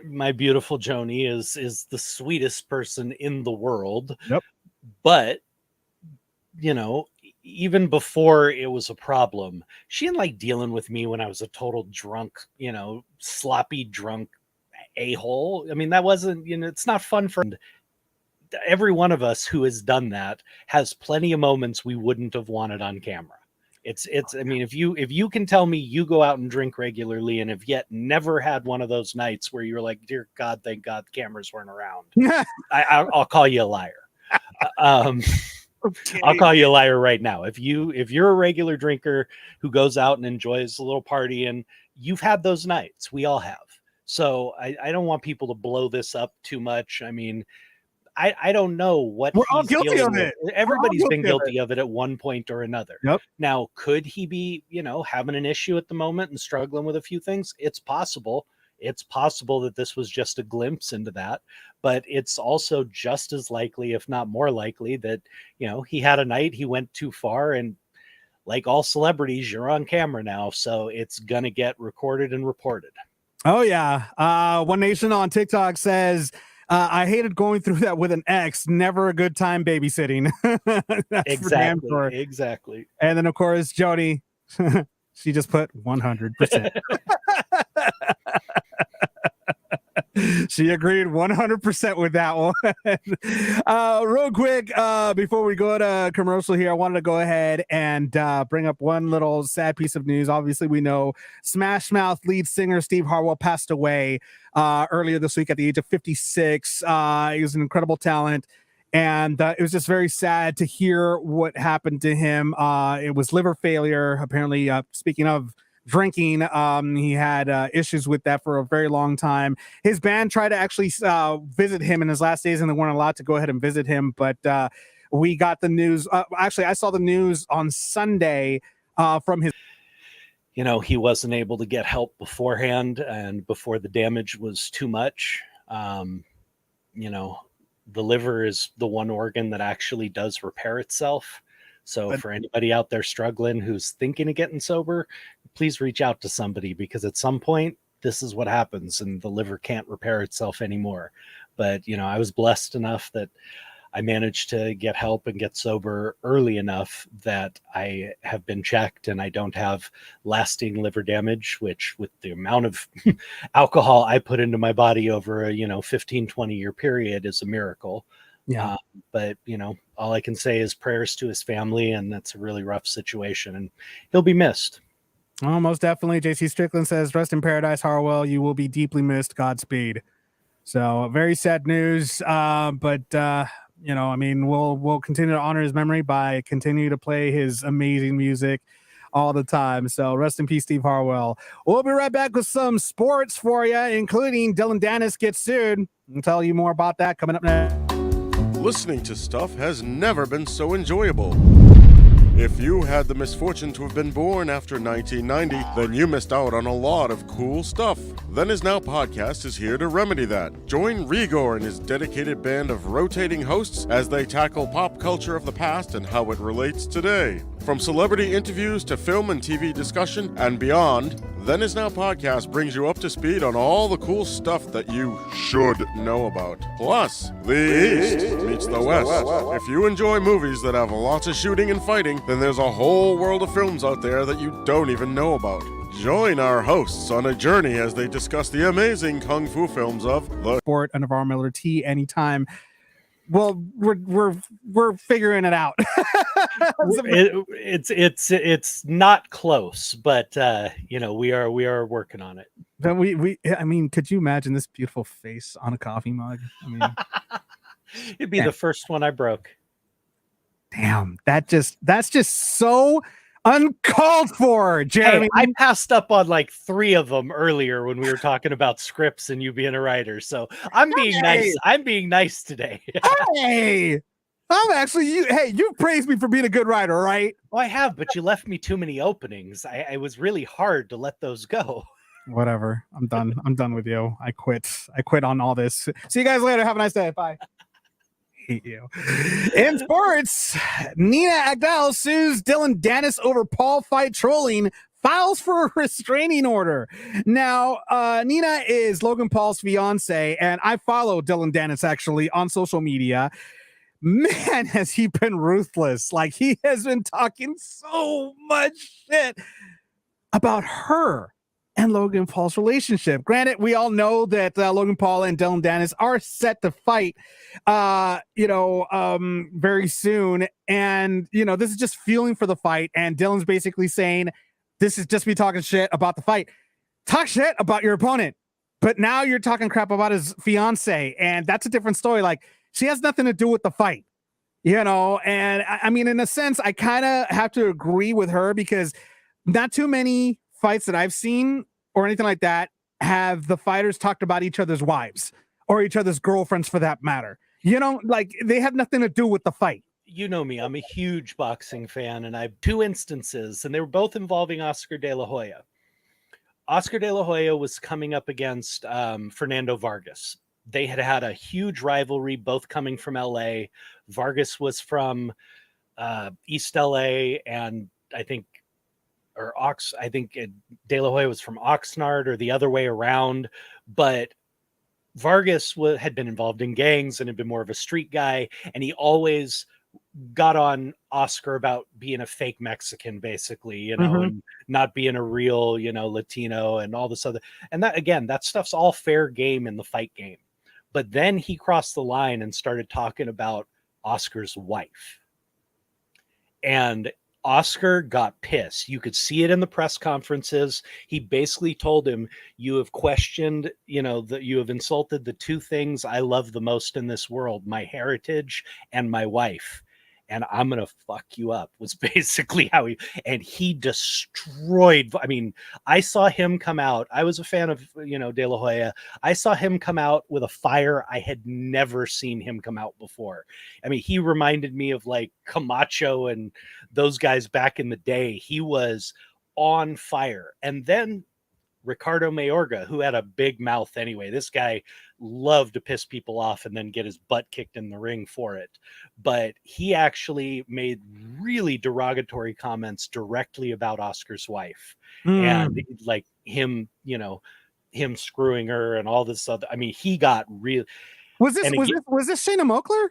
my beautiful Joni is the sweetest person in the world. Yep. But, even before it was a problem, she didn't like dealing with me when I was a total drunk, sloppy drunk a-hole. I mean, that wasn't, it's not fun for every one of us who has done that has plenty of moments we wouldn't have wanted on camera. I mean, if you can tell me you go out and drink regularly and have yet never had one of those nights where you're like, dear God, thank God cameras weren't around, I'll call you a liar. Okay. I'll call you a liar right now. If you're a regular drinker who goes out and enjoys a little party, and you've had those nights, we all have. So I don't want people to blow this up too much. I mean, I don't know what we're all guilty of it. Everybody's been guilty of it at one point or another. Yep. Now, could he be, having an issue at the moment and struggling with a few things? It's possible. It's possible that this was just a glimpse into that, but it's also just as likely, if not more likely, that, he had a night, he went too far, and like all celebrities, you're on camera now, so it's going to get recorded and reported. Oh, yeah. One Nation on TikTok says, I hated going through that with an ex. Never a good time babysitting. Exactly. And then, of course, Jody, she just put 100%. She agreed 100% with that one. Real quick, before we go to commercial here, I wanted to go ahead and bring up one little sad piece of news. Obviously, we know Smash Mouth lead singer Steve Harwell passed away earlier this week at the age of 56. He was an incredible talent, and it was just very sad to hear what happened to him. It was liver failure, apparently. Speaking of drinking, he had issues with that for a very long time. His band tried to actually visit him in his last days, and they weren't allowed to go ahead and visit him, but we got the news. Actually, I saw the news on Sunday from his... He wasn't able to get help beforehand and before the damage was too much. The liver is the one organ that actually does repair itself. So for anybody out there struggling who's thinking of getting sober, please reach out to somebody, because at some point this is what happens and the liver can't repair itself anymore. But, I was blessed enough that I managed to get help and get sober early enough that I have been checked and I don't have lasting liver damage, which with the amount of alcohol I put into my body over a, 15, 20-year period is a miracle. Yeah. But, all I can say is prayers to his family, and that's a really rough situation, and he'll be missed. Oh, most definitely. JC Strickland says, rest in paradise, Harwell. You will be deeply missed. Godspeed. So very sad news. But we'll continue to honor his memory by continuing to play his amazing music all the time. So rest in peace, Steve Harwell. We'll be right back with some sports for you, including Dylan Dennis gets sued. I'll tell you more about that coming up next. Listening to stuff has never been so enjoyable. If you had the misfortune to have been born after 1990, then you missed out on a lot of cool stuff. Then Is Now Podcast is here to remedy that. Join Rigor and his dedicated band of rotating hosts as they tackle pop culture of the past and how it relates today. From celebrity interviews to film and TV discussion and beyond, Then Is Now Podcast brings you up to speed on all the cool stuff that you should know about. Plus, the East meets the West. If you enjoy movies that have lots of shooting and fighting, then there's a whole world of films out there that you don't even know about. Join our hosts on a journey as they discuss the amazing kung fu films of the sport and Navarro-Miller tea anytime. Well, we're figuring it out. It's not close, but we are working on it. But I mean, could you imagine this beautiful face on a coffee mug? I mean, it'd be the first one I broke. Damn, that's just so uncalled for, Jeremy. Hey, I passed up on like 3 of them earlier when we were talking about scripts and you being a writer. So I'm being nice. I'm being nice today. Hey, I'm actually you praised me for being a good writer, right? Well, I have, but you left me too many openings. I was really hard to let those go. Whatever. I'm done. I'm done with you. I quit on all this. See you guys later. Have a nice day. Bye. Hate you. In sports, Nina Agdal sues Dylan Dennis over Paul fight trolling, files for a restraining order. Now, Nina is Logan Paul's fiance, and I follow Dylan Dennis actually on social media. Man, has he been ruthless. Like, he has been talking so much shit about her. and Logan Paul's relationship. Granted, we all know that Logan Paul and Dylan Dennis are set to fight, very soon. And, this is just fueling for the fight. And Dylan's basically saying, this is just me talking shit about the fight. Talk shit about your opponent. But now you're talking crap about his fiance. And that's a different story. Like, she has nothing to do with the fight. And I mean, in a sense, I kind of have to agree with her because not too many fights that I've seen or anything like that have the fighters talked about each other's wives or each other's girlfriends for that matter. Like they have nothing to do with the fight. You know me, I'm a huge boxing fan, and I have two instances, and they were both involving Oscar De La Hoya. Oscar De La Hoya was coming up against Fernando Vargas. They had a huge rivalry, both coming from LA. Vargas was from East LA, and I think De La Hoya was from Oxnard or the other way around. But Vargas had been involved in gangs and had been more of a street guy, and he always got on Oscar about being a fake Mexican, basically, and not being a real, Latino and all this other. And that, again, that stuff's all fair game in the fight game. But then he crossed the line and started talking about Oscar's wife. And Oscar got pissed. You could see it in the press conferences. He basically told him, you have questioned, that you have insulted the two things I love the most in this world, my heritage and my wife. And I'm going to fuck you up was basically how he destroyed. I mean, I saw him come out. I was a fan of, De La Hoya. I saw him come out with a fire I had never seen him come out before. I mean, he reminded me of like Camacho and those guys back in the day. He was on fire. And then Ricardo Mayorga, who had a big mouth anyway. This guy loved to piss people off and then get his butt kicked in the ring for it. But he actually made really derogatory comments directly about Oscar's wife and like him, him screwing her and all this other. I mean, he got real. Was this Shayna Moakler?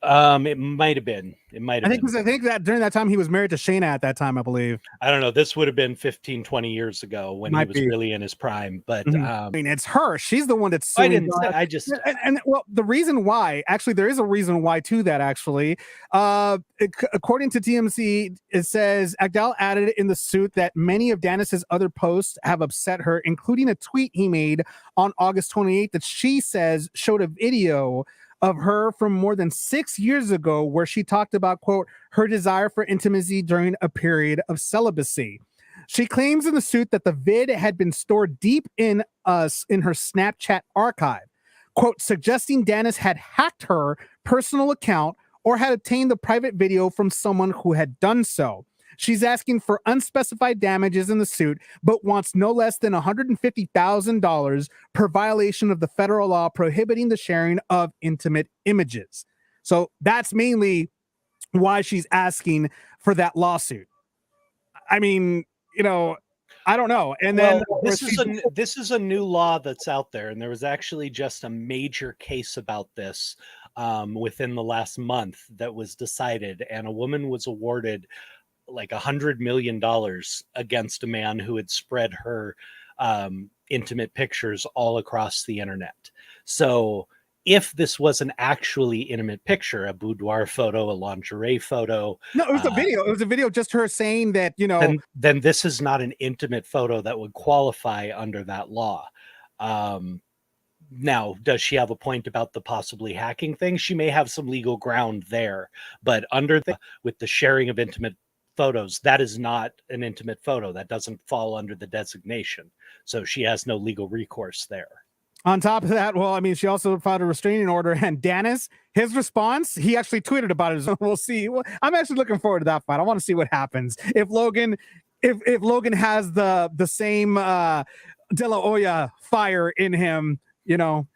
It might have been. I think that during that time he was married to Shayna at that time, I believe. I don't know. This would have been 15, 20 years ago when he was really in his prime. But I mean, it's her. She's the one that's suing. The reason why, actually, there is a reason why to that, actually. According to TMZ, it says Agdal added in the suit that many of Dennis's other posts have upset her, including a tweet he made on August 28th that she says showed a video of her from more than 6 years ago where she talked about, quote, her desire for intimacy during a period of celibacy. She claims in the suit that the vid had been stored deep in her Snapchat archive, quote, suggesting Dennis had hacked her personal account or had obtained the private video from someone who had done so. She's asking for unspecified damages in the suit, but wants no less than $150,000 per violation of the federal law prohibiting the sharing of intimate images. So that's mainly why she's asking for that lawsuit. I mean, I don't know. And then this is a new law that's out there, and there was actually just a major case about this within the last month that was decided, and a woman was awarded like $100 million against a man who had spread her intimate pictures all across the internet. So if this was an actually intimate picture, a boudoir photo, a lingerie photo. No, it was a video. It was a video just her saying that, Then this is not an intimate photo that would qualify under that law. Now, does she have a point about the possibly hacking thing? She may have some legal ground there, but with the sharing of intimate photos, that is not an intimate photo. That doesn't fall under the designation. So she has no legal recourse there. On top of that, well, I mean, she also filed a restraining order, and Dennis, his response, he actually tweeted about it. So we'll see. I'm actually looking forward to that fight. I want to see what happens. If Logan has the same De La Hoya fire in him,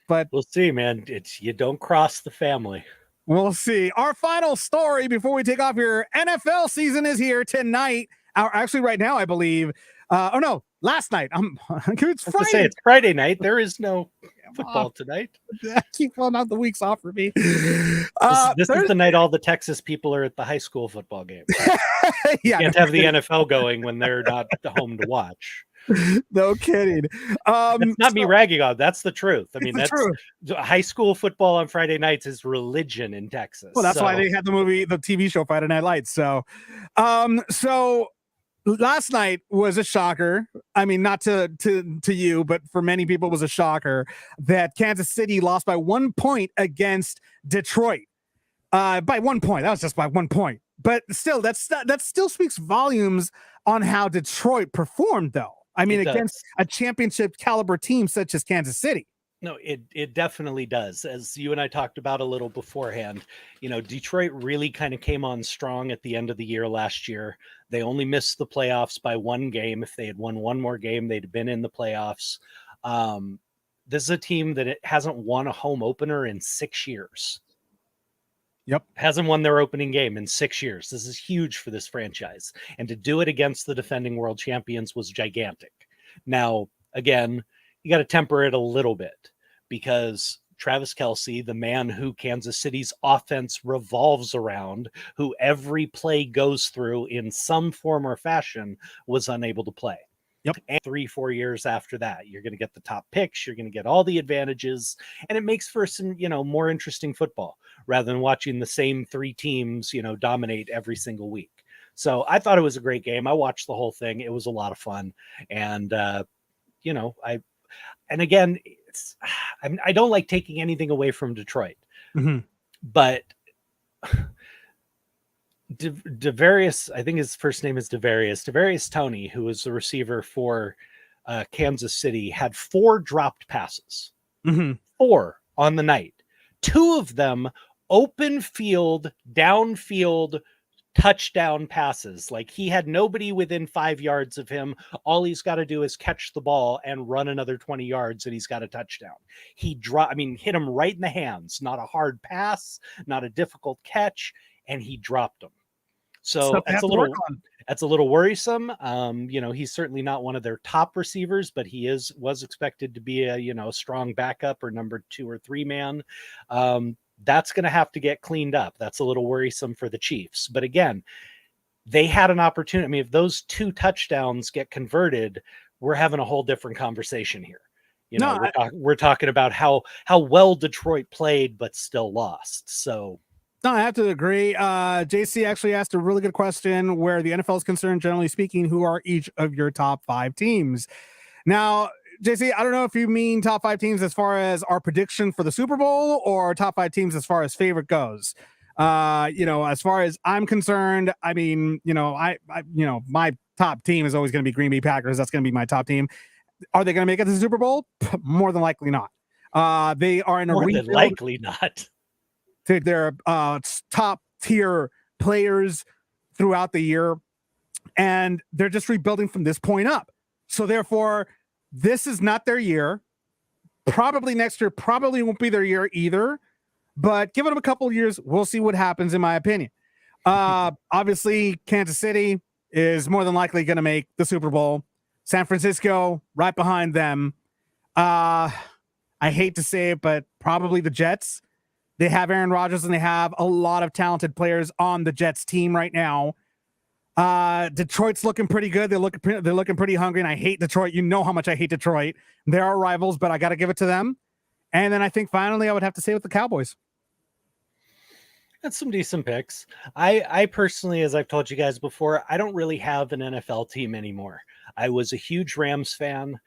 but we'll see, man. You don't cross the family. We'll see. Our final story before we take off here. NFL season is here tonight. Actually, right now, I believe. Last night. It's Friday. It's Friday night. There is no football tonight. I keep pulling out the weeks off for me. This is the night all the Texas people are at the high school football game. Yeah, you can't have the NFL going when they're not home to watch. No kidding. That's not me ragging on. That's the truth. I mean, the that's truth. high school football on Friday nights is religion in Texas. Well, that's why they had the TV show Friday Night Lights. So last night was a shocker. I mean, not to you, but for many people, it was a shocker that Kansas City lost by 1 point against Detroit. By 1 point. That was just by 1 point. But still, that still speaks volumes on how Detroit performed, though. I mean, against a championship caliber team such as Kansas City. No, it definitely does. As you and I talked about a little beforehand, Detroit really kind of came on strong at the end of the year last year. They only missed the playoffs by one game. If they had won one more game, they'd have been in the playoffs. This is a team that it hasn't won a home opener in 6 years. Yep. Hasn't won their opening game in 6 years. This is huge for this franchise. And to do it against the defending world champions was gigantic. Now, again, you got to temper it a little bit because Travis Kelce, the man who Kansas City's offense revolves around, who every play goes through in some form or fashion, was unable to play. Yep. And 3-4 years after that, you're going to get the top picks. You're going to get all the advantages. And it makes for some, more interesting football rather than watching the same three teams, dominate every single week. So I thought it was a great game. I watched the whole thing. It was a lot of fun. And, again, I don't like taking anything away from Detroit, but DeVarius, I think his first name is DeVarius Toney, who was the receiver for Kansas City, had 4 dropped passes, 4 on the night. 2 of them open field, downfield, touchdown passes. Like he had nobody within 5 yards of him. All he's got to do is catch the ball and run another 20 yards and he's got a touchdown. Hit him right in the hands, not a hard pass, not a difficult catch. And he dropped them. So that's a little worrisome. He's certainly not one of their top receivers, but he was expected to be a strong backup or number 2 or 3 man. That's going to have to get cleaned up. That's a little worrisome for the Chiefs. But again, they had an opportunity. I mean, if those 2 touchdowns get converted, we're having a whole different conversation here. We're talking about how well Detroit played, but still lost. So. No, I have to agree. JC actually asked a really good question where the NFL is concerned, generally speaking, who are each of your top 5 teams? Now, JC, I don't know if you mean top 5 teams as far as our prediction for the Super Bowl or top 5 teams as far as favorite goes. As far as I'm concerned, I mean, my top team is always going to be Green Bay Packers. That's going to be my top team. Are they going to make it to the Super Bowl? More than likely not. They are in a more than likely not. They're top tier players throughout the year, and they're just rebuilding from this point up. So therefore, this is not their year. Probably next year probably won't be their year either, but give them a couple of years. We'll see what happens, in my opinion. Obviously, Kansas City is more than likely going to make the Super Bowl. San Francisco right behind them. I hate to say it, but probably the Jets. They have Aaron Rodgers and they have a lot of talented players on the Jets team right now. Detroit's looking pretty good. They're looking pretty hungry, and I hate Detroit. You know how much I hate Detroit. They're our rivals, but I got to give it to them. And then I think finally I would have to say with the Cowboys. That's some decent picks. I personally, as I've told you guys before, I don't really have an NFL team anymore. I was a huge Rams fan.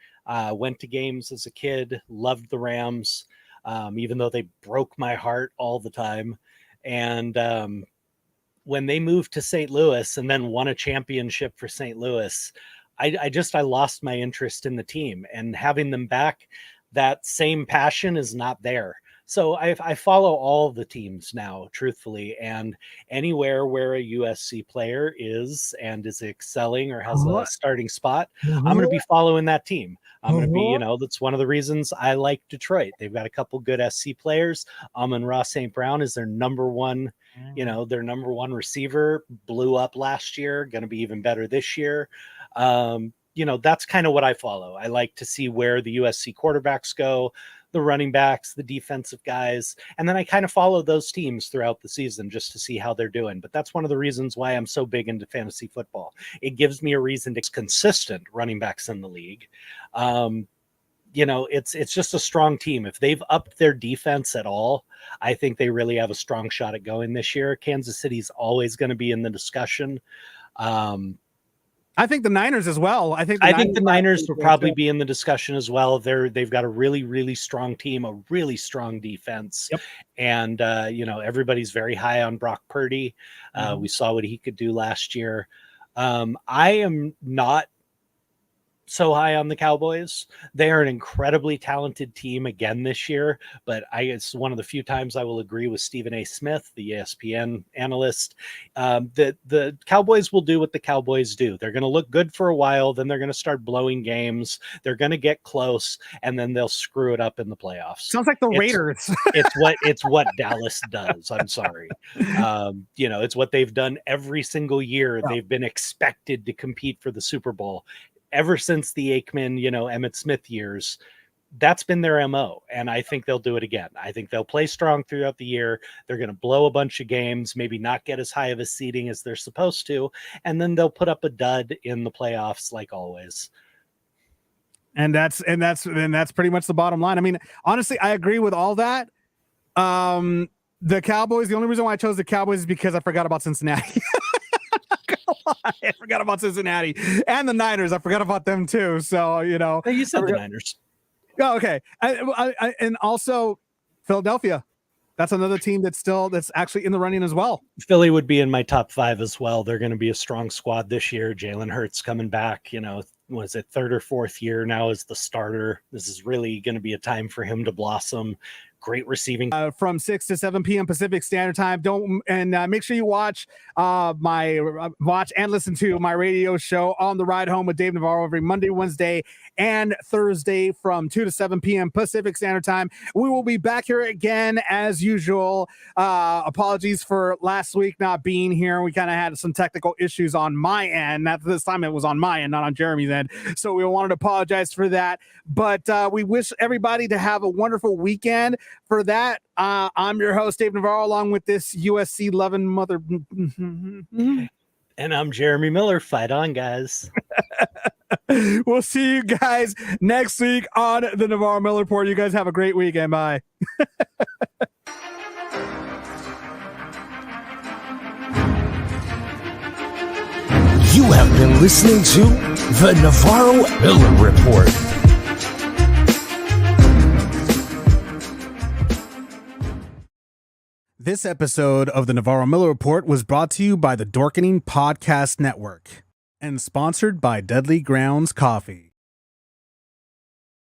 Went to games as a kid, loved the Rams. Even though they broke my heart all the time. And when they moved to St. Louis and then won a championship for St. Louis, I lost my interest in the team, and having them back, that same passion is not there. So I follow all the teams now, truthfully, and anywhere where a USC player is excelling or has a starting spot, I'm going to be following that team. I'm going to be, that's one of the reasons I like Detroit. They've got a couple good SC players. Amon-Ra St. Brown is their number one, their number one receiver, blew up last year, going to be even better this year. That's kind of what I follow. I like to see where the USC quarterbacks go. the running backs, the defensive guys, and then I kind of follow those teams throughout the season just to see how they're doing. But that's one of the reasons why I'm so big into fantasy football. It gives me a reason to consistent running backs in the league. It's just a strong team. If they've upped their defense at all, I think they really have a strong shot at going this year. Kansas City's always going to be in the discussion. I think the Niners as well. I think the Niners will probably be in the discussion as well. They've got a really, really strong team, a really strong defense. Yep. And, everybody's very high on Brock Purdy. We saw what he could do last year. I am not so high on the Cowboys. They are an incredibly talented team again this year, but it's one of the few times I will agree with Stephen A. Smith, the ESPN analyst, that the Cowboys will do what the Cowboys do. They're going to look good for a while, then they're going to start blowing games. They're going to get close, and then they'll screw it up in the playoffs. Sounds like the Raiders. It's what Dallas does. I'm sorry. It's what they've done every single year. Yeah. They've been expected to compete for the Super Bowl. Ever since the Aikman, Emmitt Smith years, that's been their MO. And I think they'll do it again. I think they'll play strong throughout the year. They're going to blow a bunch of games, maybe not get as high of a seeding as they're supposed to. And then they'll put up a dud in the playoffs like always. And that's pretty much the bottom line. I mean, honestly, I agree with all that. The Cowboys, the only reason why I chose the Cowboys is because I forgot about Cincinnati. I forgot about Cincinnati and the Niners. I forgot about them too. So, you said the Niners. Oh, okay. And also Philadelphia. That's another team that's actually in the running as well. Philly would be in my top 5 as well. They're going to be a strong squad this year. Jalen Hurts coming back, was it 3rd or 4th year now as the starter. This is really going to be a time for him to blossom. Great receiving. From 6 to 7 p.m. Pacific Standard Time. Make sure you watch and listen to my radio show On the Ride Home with Dave Navarro every Monday, Wednesday, and Thursday from 2 to 7 p.m. Pacific Standard Time. We will be back here again as usual. Apologies for last week not being here. We kind of had some technical issues on my end. Not this time, it was on my end, not on Jeremy's end. So we wanted to apologize for that. But we wish everybody to have a wonderful weekend. For that, I'm your host, Dave Navarro, along with this USC loving mother. And I'm Jeremy Miller. Fight on, guys. We'll see you guys next week on the Navarro-Miller Report. You guys have a great weekend. Bye. You have been listening to the Navarro-Miller Report. This episode of the Navarro-Miller Report was brought to you by the Dorkening Podcast Network and sponsored by Deadly Grounds Coffee.